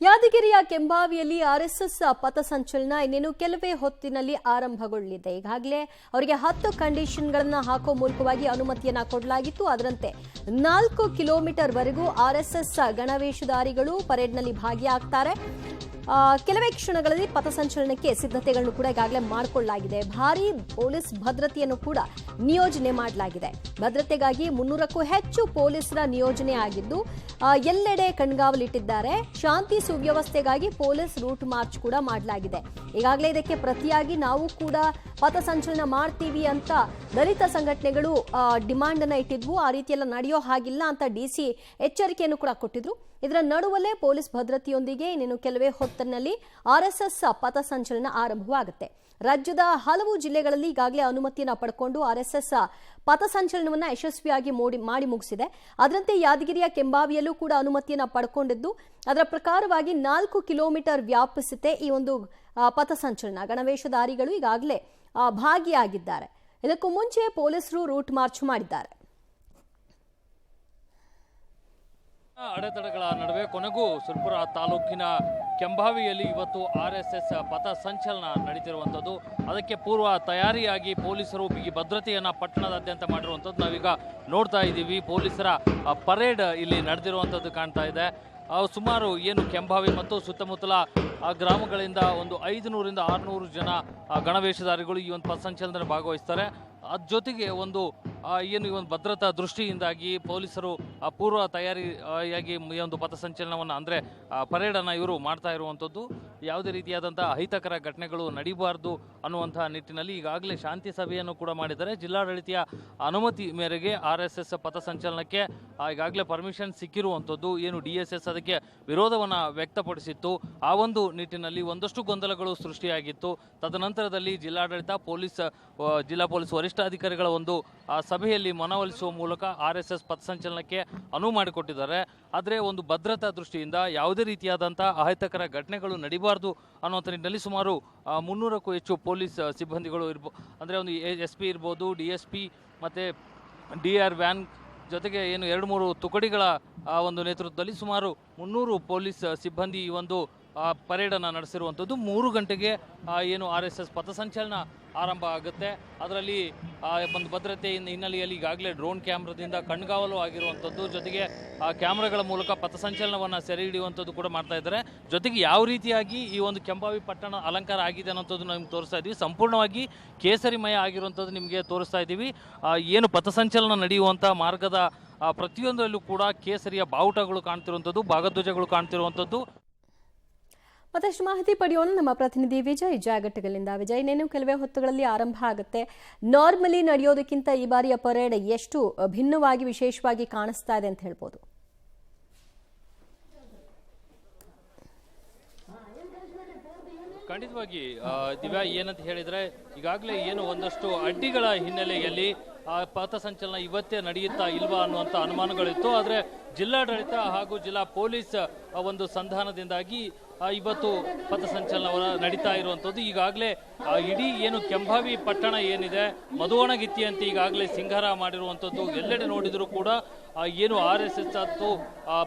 ಯಾದಗಿರಿಯ ಕೆಂಬಾವಿಯಲ್ಲಿ RSS ಪಥಸಂಚಲನ ಇನ್ನೇನು ಕೆಲವೇ ಹೊತ್ತಿನಲ್ಲಿ ಆರಂಭಗೊಳ್ಳಲಿದೆ. ಈಗಾಗಲೇ ಅವರಿಗೆ 10 ಕಂಡೀಷನ್ಗಳನ್ನು ಹಾಕೋ ಮೂಲಕವಾಗಿ ಅನುಮತಿಯನ್ನ ಕೊಡಲಾಗಿತ್ತು. ಅದರಂತೆ 4 ಕಿಲೋಮೀಟರ್ ವರೆಗೂ ಆರ್ಎಸ್ಎಸ್ ಗಣವೇಷಧಾರಿಗಳು ಪರೇಡ್ನಲ್ಲಿ ಭಾಗಿಯಾಗ್ತಾರೆ. ಕೆಲವೇ ಕ್ಷಣಗಳಲ್ಲಿ ಪಥಸಂಚಲನಕ್ಕೆ ಸಿದ್ಧತೆಗಳನ್ನು ಕೂಡ ಈಗಾಗಲೇ ಮಾಡಿಕೊಳ್ಳಲಾಗಿದೆ. ಭಾರೀ ಪೊಲೀಸ್ ಭದ್ರತೆಯನ್ನು ಕೂಡ ನಿಯೋಜನೆ ಮಾಡಲಾಗಿದೆ. ಭದ್ರತೆಗಾಗಿ 300ಕ್ಕೂ ಹೆಚ್ಚು ಪೊಲೀಸರ ನಿಯೋಜನೆ ಆಗಿದ್ದು ಎಲ್ಲೆಡೆ ಕಣ್ಗಾವಲಿಟ್ಟಿದ್ದಾರೆ. ಶಾಂತಿ ಸುವ್ಯವಸ್ಥೆಗಾಗಿ ಪೊಲೀಸ್ ರೂಟ್ ಮಾರ್ಚ್ ಕೂಡ ಮಾಡಲಾಗಿದೆ. ಈಗಾಗಲೇ ಇದಕ್ಕೆ ಪ್ರತಿಯಾಗಿ ನಾವು ಕೂಡ ಪಥಸಂಚಲನ ಮಾಡ್ತೀವಿ ಅಂತ ದಲಿತ ಸಂಘಟನೆಗಳು ಡಿಮಾಂಡ್ ಅನ್ನ ಇಟ್ಟಿದ್ವು. ಆ ರೀತಿಯೆಲ್ಲ ನಡೆಯೋ ಹಾಗಿಲ್ಲ ಅಂತ ಡಿಸಿ ಎಚ್ಚರಿಕೆಯನ್ನು ಕೂಡ ಕೊಟ್ಟಿದ್ರು. ಇದರ ನಡುವಲ್ಲೇ ಪೊಲೀಸ್ ಭದ್ರತೆಯೊಂದಿಗೆ ಇನ್ನೇನು ಕೆಲವೇ ಹೊತ್ತಿನಲ್ಲಿ ಆರ್ಎಸ್ಎಸ್ ಪಥಸಂಚಲನ ಆರಂಭವಾಗುತ್ತೆ. ರಾಜ್ಯದ ಹಲವು ಜಿಲ್ಲೆಗಳಲ್ಲಿ ಈಗಾಗಲೇ ಅನುಮತಿಯನ್ನು ಪಡ್ಕೊಂಡು ಆರ್ಎಸ್ಎಸ್ ಪಥಸಂಚಲನವನ್ನು ಯಶಸ್ವಿಯಾಗಿ ಮಾಡಿ ಮುಗಿಸಿದೆ. ಅದರಂತೆ ಯಾದಗಿರಿಯ ಕೆಂಬಾವಿಯಲ್ಲೂ ಕೂಡ ಅನುಮತಿಯನ್ನು ಪಡ್ಕೊಂಡಿದ್ದು ಅದರ ಪ್ರಕಾರವಾಗಿ 4 ಕಿಲೋಮೀಟರ್ ವ್ಯಾಪಿಸುತ್ತೆ ಈ ಒಂದು ಪಥಸಂಚಲನ. ಗಣವೇಷಧಾರಿಗಳು ಈಗಾಗಲೇ ಭಾಗಿಯಾಗಿದ್ದಾರೆ. ಇದಕ್ಕೂ ಮುಂಚೆ ಪೊಲೀಸರು ರೂಟ್ ಮಾರ್ಚ್ ಮಾಡಿದ್ದಾರೆ. ಅಡೆತಡೆಗಳ ನಡುವೆ ಕೊನೆಗೂ ಸುರಪುರ ತಾಲೂಕಿನ ಕೆಂಬಾವಿಯಲ್ಲಿ ಇವತ್ತು ಆರ್ಎಸ್ಎಸ್ ಪಥಸಂಚಲನ ನಡೀತಿರುವಂಥದ್ದು. ಅದಕ್ಕೆ ಪೂರ್ವ ತಯಾರಿಯಾಗಿ ಪೊಲೀಸರು ಬಿಗಿ ಭದ್ರತೆಯನ್ನು ಪಟ್ಟಣದಾದ್ಯಂತ ಮಾಡಿರುವಂಥದ್ದು ನಾವೀಗ ನೋಡ್ತಾ ಇದ್ದೀವಿ. ಪೊಲೀಸರ ಪರೇಡ್ ಇಲ್ಲಿ ನಡೆದಿರುವಂಥದ್ದು ಕಾಣ್ತಾ ಇದೆ. ಸುಮಾರು ಏನು ಕೆಂಬಾವಿ ಮತ್ತು ಸುತ್ತಮುತ್ತಲ ಗ್ರಾಮಗಳಿಂದ ಒಂದು 500ರಿಂದ 600 ಜನ ಗಣವೇಷಧಾರಿಗಳು ಈ ಒಂದು ಪಥಸಂಚಲನದಲ್ಲಿ ಭಾಗವಹಿಸ್ತಾರೆ. ಅದ್ರ ಜೊತೆಗೆ ಒಂದು ಏನು ಈ ಒಂದು ಭದ್ರತಾ ದೃಷ್ಟಿಯಿಂದಾಗಿ ಪೊಲೀಸರು ಪೂರ್ವ ತಯಾರಿಯಾಗಿ ಈ ಒಂದು ಪಥಸಂಚಲನವನ್ನು ಅಂದರೆ ಪರೇಡನ್ನು ಇವರು ಮಾಡ್ತಾ ಇರುವಂಥದ್ದು. ಯಾವುದೇ ರೀತಿಯಾದಂಥ ಅಹಿತಕರ ಘಟನೆಗಳು ನಡೀಬಾರ್ದು ಅನ್ನುವಂತಹ ನಿಟ್ಟಿನಲ್ಲಿ ಈಗಾಗಲೇ ಶಾಂತಿ ಸಭೆಯನ್ನು ಕೂಡ ಮಾಡಿದ್ದಾರೆ. ಜಿಲ್ಲಾಡಳಿತ ಅನುಮತಿ ಮೇರೆಗೆ ಆರ್ಎಸ್ಎಸ್ ಪಥಸಂಚಲನಕ್ಕೆ ಈಗಾಗಲೇ ಪರ್ಮಿಷನ್ ಸಿಕ್ಕಿರುವಂಥದ್ದು. ಏನು DSS ಅದಕ್ಕೆ ವಿರೋಧವನ್ನು ವ್ಯಕ್ತಪಡಿಸಿತ್ತು. ಆ ಒಂದು ನಿಟ್ಟಿನಲ್ಲಿ ಒಂದಷ್ಟು ಗೊಂದಲಗಳು ಸೃಷ್ಟಿಯಾಗಿತ್ತು. ತದನಂತರದಲ್ಲಿ ಜಿಲ್ಲಾಡಳಿತ ಜಿಲ್ಲಾ ಪೊಲೀಸ್ ವರಿಷ್ಠಾಧಿಕಾರಿಗಳ ಒಂದು ಸಭೆಯಲ್ಲಿ ಮನವೊಲಿಸುವ ಮೂಲಕ ಆರ್ಎಸ್ಎಸ್ ಪಥಸಂಚಲನಕ್ಕೆ ಅನುವು ಮಾಡಿಕೊಟ್ಟಿದ್ದಾರೆ. ಆದರೆ ಒಂದು ಭದ್ರತಾ ದೃಷ್ಟಿಯಿಂದ ಯಾವುದೇ ರೀತಿಯಾದಂಥ ಅಹಿತಕರ ಘಟನೆಗಳು ನಡೀಬಾರ್ದು ಅನ್ನುವಂಥ ನಿಟ್ಟಿನಲ್ಲಿ ಸುಮಾರು 300ಕ್ಕೂ ಹೆಚ್ಚು ಪೊಲೀಸ್ ಸಿಬ್ಬಂದಿಗಳು ಅಂದರೆ ಒಂದು SP ಇರ್ಬೋದು, DSP ಮತ್ತು DR ವ್ಯಾನ್ ಜೊತೆಗೆ ಏನು 2-3 ತುಕಡಿಗಳ ಒಂದು ನೇತೃತ್ವದಲ್ಲಿ ಸುಮಾರು 300 ಪೊಲೀಸ್ ಸಿಬ್ಬಂದಿ ಈ ಒಂದು ಪರೇಡನ್ನು ನಡೆಸಿರುವಂಥದ್ದು. 3 ಗಂಟೆಗೆ ಏನು ಆರ್ಎಸ್ಎಸ್ ಪಥಸಂಚಲನ ಆರಂಭ ಆಗುತ್ತೆ. ಅದರಲ್ಲಿ ಒಂದು ಭದ್ರತೆ ಹಿನ್ನೆಲೆಯಲ್ಲಿ ಈಗಾಗಲೇ ಡ್ರೋನ್ ಕ್ಯಾಮ್ರಾದಿಂದ ಕಣ್ಗಾವಲು ಆಗಿರುವಂಥದ್ದು, ಜೊತೆಗೆ ಕ್ಯಾಮ್ರಾಗಳ ಮೂಲಕ ಪಥಸಂಚಲನವನ್ನು ಸೆರೆ ಹಿಡಿಯುವಂಥದ್ದು ಕೂಡ ಮಾಡ್ತಾ ಇದ್ದಾರೆ. ಜೊತೆಗೆ ಯಾವ ರೀತಿಯಾಗಿ ಈ ಒಂದು ಕೆಂಬಾವಿ ಪಟ್ಟಣ ಅಲಂಕಾರ ಆಗಿದೆ ಅನ್ನೋಂಥದ್ದು ನಿಮ್ಗೆ ತೋರಿಸ್ತಾ ಇದ್ದೀವಿ. ಸಂಪೂರ್ಣವಾಗಿ ಕೇಸರಿಮಯ ಆಗಿರುವಂಥದ್ದು ನಿಮಗೆ ತೋರಿಸ್ತಾ ಇದ್ದೀವಿ. ಏನು ಪಥಸಂಚಲನ ನಡೆಯುವಂಥ ಮಾರ್ಗದ ಪ್ರತಿಯೊಂದರಲ್ಲೂ ಕೂಡ ಕೇಸರಿಯ ಬಾವುಟಗಳು ಕಾಣ್ತಿರುವಂಥದ್ದು, ಭಾಗಧ್ವಜಗಳು ಕಾಣ್ತಿರುವಂಥದ್ದು. ಮತ್ತಷ್ಟು ಮಾಹಿತಿ ಪಡೆಯೋಣ ನಮ್ಮ ಪ್ರತಿನಿಧಿ ವಿಜಯ್ ಜಾಗಟ್ಟೆಗಳಿಂದ. ವಿಜಯ್, ಇನ್ನೇನು ಕೆಲವೇ ಹೊತ್ತುಗಳಲ್ಲಿ ಆರಂಭ ಆಗುತ್ತೆ. ನಾರ್ಮಲಿ ನಡೆಯೋದಕ್ಕಿಂತ ಈ ಬಾರಿಯ ಪರೇಡ್ ಎಷ್ಟು ಭಿನ್ನವಾಗಿ ವಿಶೇಷವಾಗಿ ಕಾಣಿಸ್ತಾ ಇದೆ ಅಂತ ಹೇಳ್ಬೋದು? ಖಂಡಿತವಾಗಿ ದಿವ್ಯಾ, ಏನಂತ ಹೇಳಿದ್ರೆ ಈಗಾಗಲೇ ಏನು ಒಂದಷ್ಟು ಅಡ್ಡಿಗಳ ಹಿನ್ನೆಲೆಯಲ್ಲಿ ಪಥಸಂಚಲನ ಇವತ್ತೇ ನಡೆಯುತ್ತಾ ಇಲ್ವಾ ಅನ್ನುವಂಥ ಅನುಮಾನಗಳಿತ್ತು. ಆದರೆ ಜಿಲ್ಲಾಡಳಿತ ಹಾಗೂ ಜಿಲ್ಲಾ ಪೊಲೀಸ್ ಒಂದು ಸಂಧಾನದಿಂದಾಗಿ ಇವತ್ತು ಪಥಸಂಚಲನ ನಡೀತಾ ಇರುವಂಥದ್ದು. ಈಗಾಗಲೇ ಇಡೀ ಏನು ಕೆಂಬಾವಿ ಪಟ್ಟಣ ಏನಿದೆ ಮಧುವಣಗಿತ್ತಿಯಂತೆ ಈಗಾಗಲೇ ಸಿಂಗಾರ ಮಾಡಿರುವಂಥದ್ದು. ಎಲ್ಲೆಡೆ ನೋಡಿದರೂ ಕೂಡ ಏನು RSS ಮತ್ತು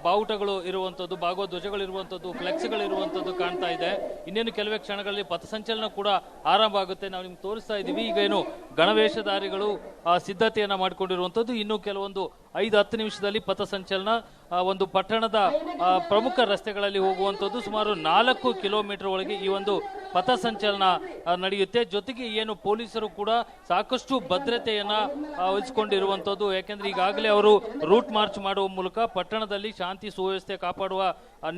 ಬಾವುಟಗಳು ಇರುವಂಥದ್ದು, ಭಾಗವಧ್ವಜಗಳು ಇರುವಂಥದ್ದು, ಫ್ಲೆಕ್ಸ್ಗಳು ಇರುವಂಥದ್ದು ಕಾಣ್ತಾ ಇದೆ. ಇನ್ನೇನು ಕೆಲವೇ ಕ್ಷಣಗಳಲ್ಲಿ ಪಥಸಂಚಲನ ಕೂಡ ಆರಂಭ ಆಗುತ್ತೆ. ನಾವು ನಿಮ್ಗೆ ತೋರಿಸ್ತಾ ಇದ್ದೀವಿ. ಈಗ ಏನು ಗಣವೇಷಧಾರಿಗಳು ಸಿದ್ಧತೆಯನ್ನು ಮಾಡಿಕೊಂಡಿರುವಂಥದ್ದು. ಇನ್ನು ಕೆಲವೊಂದು 5-10 ನಿಮಿಷದಲ್ಲಿ ಪಥಸಂಚಲನ ಒಂದು ಪಟ್ಟಣದ ಪ್ರಮುಖ ರಸ್ತೆಗಳಲ್ಲಿ ಹೋಗುವಂಥದ್ದು. ಸುಮಾರು 4 ಕಿಲೋಮೀಟರ್ ಒಳಗೆ ಈ ಒಂದು ಪಥಸಂಚಲನ ನಡೆಯುತ್ತೆ. ಜೊತೆಗೆ ಏನು ಪೊಲೀಸರು ಕೂಡ ಸಾಕಷ್ಟು ಭದ್ರತೆಯನ್ನ ವಹಿಸಿಕೊಂಡಿರುವಂಥದ್ದು. ಯಾಕೆಂದ್ರೆ ಈಗಾಗಲೇ ಅವರು ರೂಟ್ ಮಾರ್ಚ್ ಮಾಡುವ ಮೂಲಕ ಪಟ್ಟಣದಲ್ಲಿ ಶಾಂತಿ ಸುವ್ಯವಸ್ಥೆ ಕಾಪಾಡುವ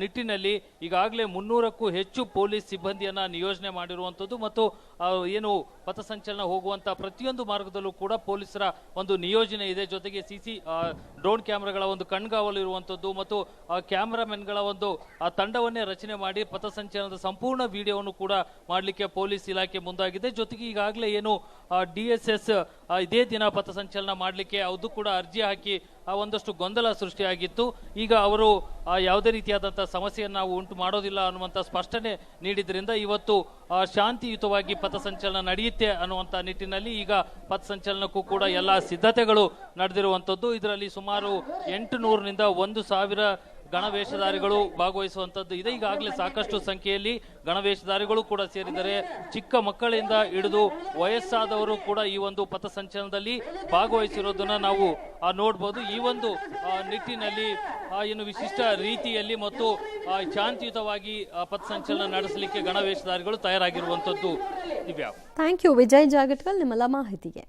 ನಿಟ್ಟಿನಲ್ಲಿ ಈಗಾಗಲೇ 300ಕ್ಕೂ ಹೆಚ್ಚು ಪೊಲೀಸ್ ಸಿಬ್ಬಂದಿಯನ್ನ ನಿಯೋಜನೆ ಮಾಡಿರುವಂಥದ್ದು. ಮತ್ತು ಏನು ಪಥಸಂಚಲನ ಹೋಗುವಂತ ಪ್ರತಿಯೊಂದು ಮಾರ್ಗದಲ್ಲೂ ಕೂಡ ಪೊಲೀಸರ ಒಂದು ನಿಯೋಜನೆ ಇದೆ. ಜೊತೆಗೆ ಡ್ರೋನ್ ಕ್ಯಾಮ್ರಾಗಳ ಒಂದು ಕಣ್ಗಾವಲು ಇರುವಂಥದ್ದು ಮತ್ತು ಕ್ಯಾಮ್ರಾಮನ್ಗಳ ಒಂದು ತಂಡವನ್ನೇ ರಚನೆ ಮಾಡಿ ಪಥಸಂಚಲನದ ಸಂಪೂರ್ಣ ವಿಡಿಯೋವನ್ನು ಕೂಡ ಮಾಡಲಿಕ್ಕೆ ಪೊಲೀಸ್ ಇಲಾಖೆ ಮುಂದಾಗಿದೆ. ಜೊತೆಗೆ ಈಗಾಗಲೇ ಏನು DSS ಇದೇ ದಿನ ಪಥಸಂಚಲನ ಮಾಡಲಿಕ್ಕೆ ಅದು ಕೂಡ ಅರ್ಜಿ ಹಾಕಿ ಒಂದಷ್ಟು ಗೊಂದಲ ಸೃಷ್ಟಿಯಾಗಿತ್ತು. ಈಗ ಅವರು ಯಾವುದೇ ರೀತಿಯಾದಂಥ ಸಮಸ್ಯೆಯನ್ನು ನಾವು ಉಂಟು ಮಾಡೋದಿಲ್ಲ ಅನ್ನುವಂಥ ಸ್ಪಷ್ಟನೆ ನೀಡಿದ್ರಿಂದ ಇವತ್ತು ಶಾಂತಿಯುತವಾಗಿ ಪಥಸಂಚಲನ ನಡೆಯುತ್ತೆ ಅನ್ನುವಂಥ ನಿಟ್ಟಿನಲ್ಲಿ ಈಗ ಪಥಸಂಚಲನಕ್ಕೂ ಕೂಡ ಎಲ್ಲ ಸಿದ್ಧತೆಗಳು ನಡೆದಿರುವಂಥದ್ದು. ಇದರಲ್ಲಿ ಸುಮಾರು 800 ನಿಂದ 1000 ಗಣವೇಷಧಾರಿಗಳು ಭಾಗವಹಿಸುವಂಥದ್ದು ಇದೆ. ಈಗಾಗಲೇ ಸಾಕಷ್ಟು ಸಂಖ್ಯೆಯಲ್ಲಿ ಗಣವೇಷಧಾರಿಗಳು ಕೂಡ ಸೇರಿದರೆ ಚಿಕ್ಕ ಮಕ್ಕಳಿಂದ ಹಿಡಿದು ವಯಸ್ಸಾದವರು ಕೂಡ ಈ ಒಂದು ಪಥಸಂಚಲನದಲ್ಲಿ ಭಾಗವಹಿಸಿರೋದನ್ನ ನಾವು ನೋಡ್ಬೋದು. ಈ ಒಂದು ನಿಟ್ಟಿನಲ್ಲಿ ಇನ್ನು ವಿಶಿಷ್ಟ ರೀತಿಯಲ್ಲಿ ಮತ್ತು ಶಾಂತಿಯುತವಾಗಿ ಪಥಸಂಚಲನ ನಡೆಸಲಿಕ್ಕೆ ಗಣವೇಷಧಾರಿಗಳು ತಯಾರಾಗಿರುವಂಥದ್ದು. ದಿವ್ಯಾ, ಥ್ಯಾಂಕ್ ಯು ವಿಜಯ್ ಜಾಗಟ್ಕಲ್ ನಿಮ್ಮೆಲ್ಲ ಮಾಹಿತಿಗೆ.